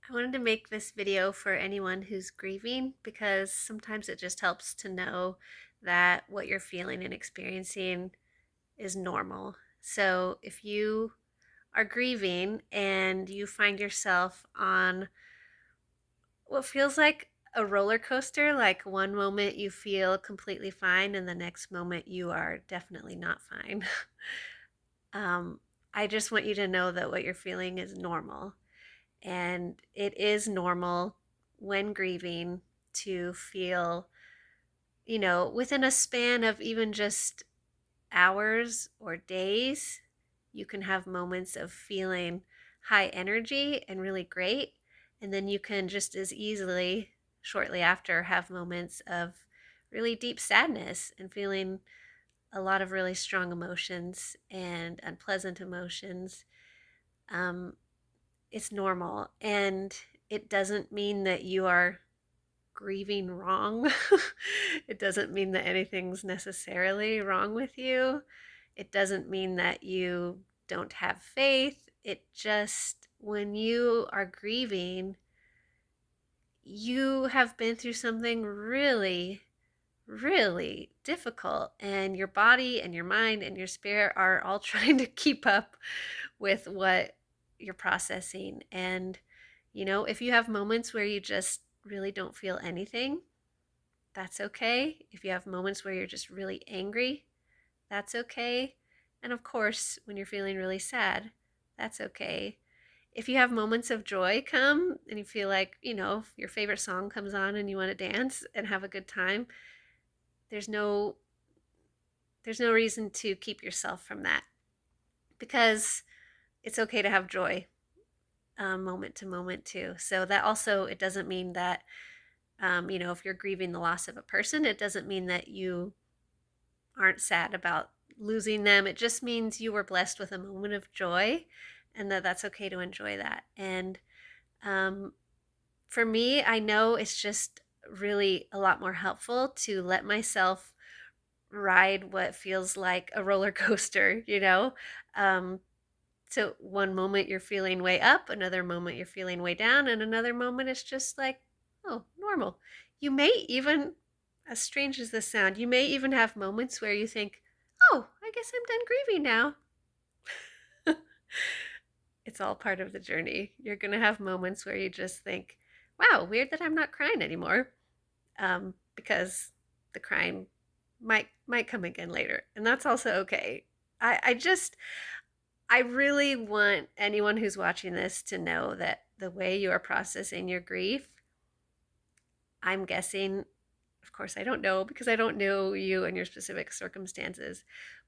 I wanted to make this video for anyone who's grieving because sometimes it just helps to know that what you're feeling and experiencing is normal. So if you are grieving and you find yourself on what feels like a roller coaster, like one moment you feel completely fine and the next moment you are definitely not fine. um, I just want you to know that what you're feeling is normal. And it is normal when grieving to feel, within a span of even just hours or days, you can have moments of feeling high energy and really great. And then you can just as easily, shortly after, have moments of really deep sadness and feeling a lot of really strong emotions and unpleasant emotions. Um, it's normal, and it doesn't mean that you are grieving wrong. It doesn't mean that anything's necessarily wrong with you. It doesn't mean that you don't have faith. It just, when you are grieving, you have been through something really, really difficult, and your body and your mind and your spirit are all trying to keep up with what you're processing. And, if you have moments where you just really don't feel anything, that's okay. If you have moments where you're just really angry, that's okay. And of course, when you're feeling really sad, that's okay. If you have moments of joy come and you feel like, your favorite song comes on and you want to dance and have a good time, there's no there's no reason to keep yourself from that, because it's okay to have joy, moment to moment too. So that also, it doesn't mean that, if you're grieving the loss of a person, it doesn't mean that you aren't sad about losing them. It just means you were blessed with a moment of joy, and that's okay to enjoy that. And um, for me, I know it's just really a lot more helpful to let myself ride what feels like a roller coaster. Um, so one moment you're feeling way up, another moment you're feeling way down, and another moment it's just like, oh, normal. You may even, as strange as this sound, you may even have moments where you think, oh, I guess I'm done grieving now. It's all part of the journey. You're going to have moments where you just think, wow, weird that I'm not crying anymore, because the crying might come again later, and that's also okay. I just I really want anyone who's watching this to know that the way you are processing your grief, I'm guessing, of course, I don't know because I don't know you and your specific circumstances,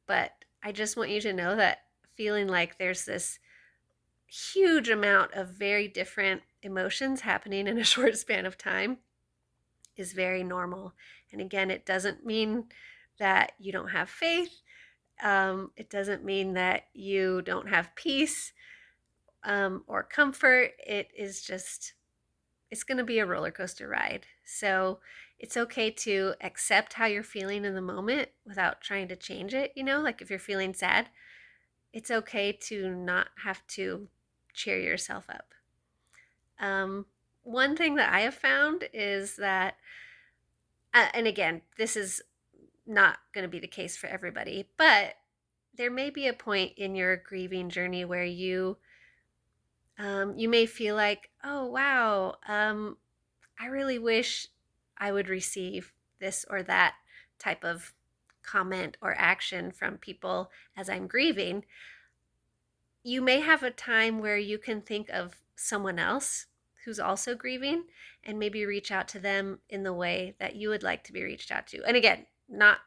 but I just want you to know that feeling like there's this huge amount of very different emotions happening in a short span of time is very normal. And again, it doesn't mean that you don't have faith. It doesn't mean that you don't have peace, or comfort. It is just, it's going to be a roller coaster ride. So it's okay to accept how you're feeling in the moment without trying to change it. Like if you're feeling sad, it's okay to not have to cheer yourself up. Um, One thing that I have found is that, and again, this is not going to be the case for everybody, but there may be a point in your grieving journey where you may feel like, oh wow, I really wish I would receive this or that type of comment or action from people as I'm grieving. You may have a time where you can think of someone else who's also grieving and maybe reach out to them in the way that you would like to be reached out to. And again, not,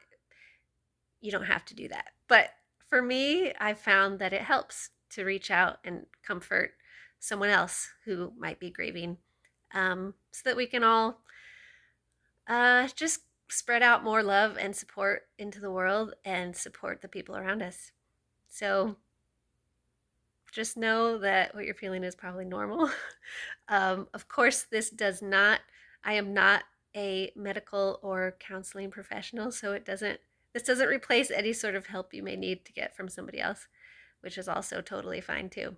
you don't have to do that. But for me, I found that it helps to reach out and comfort someone else who might be grieving, so that we can all just spread out more love and support into the world and support the people around us. So just know that what you're feeling is probably normal. Of course, I am not a medical or counseling professional, so this doesn't replace any sort of help you may need to get from somebody else, which is also totally fine too.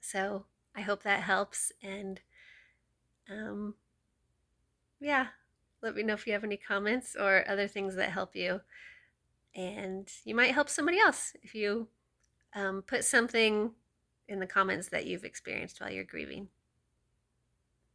So I hope that helps. And um, yeah, let me know if you have any comments or other things that help you. And you might help somebody else if you put something in the comments that you've experienced while you're grieving.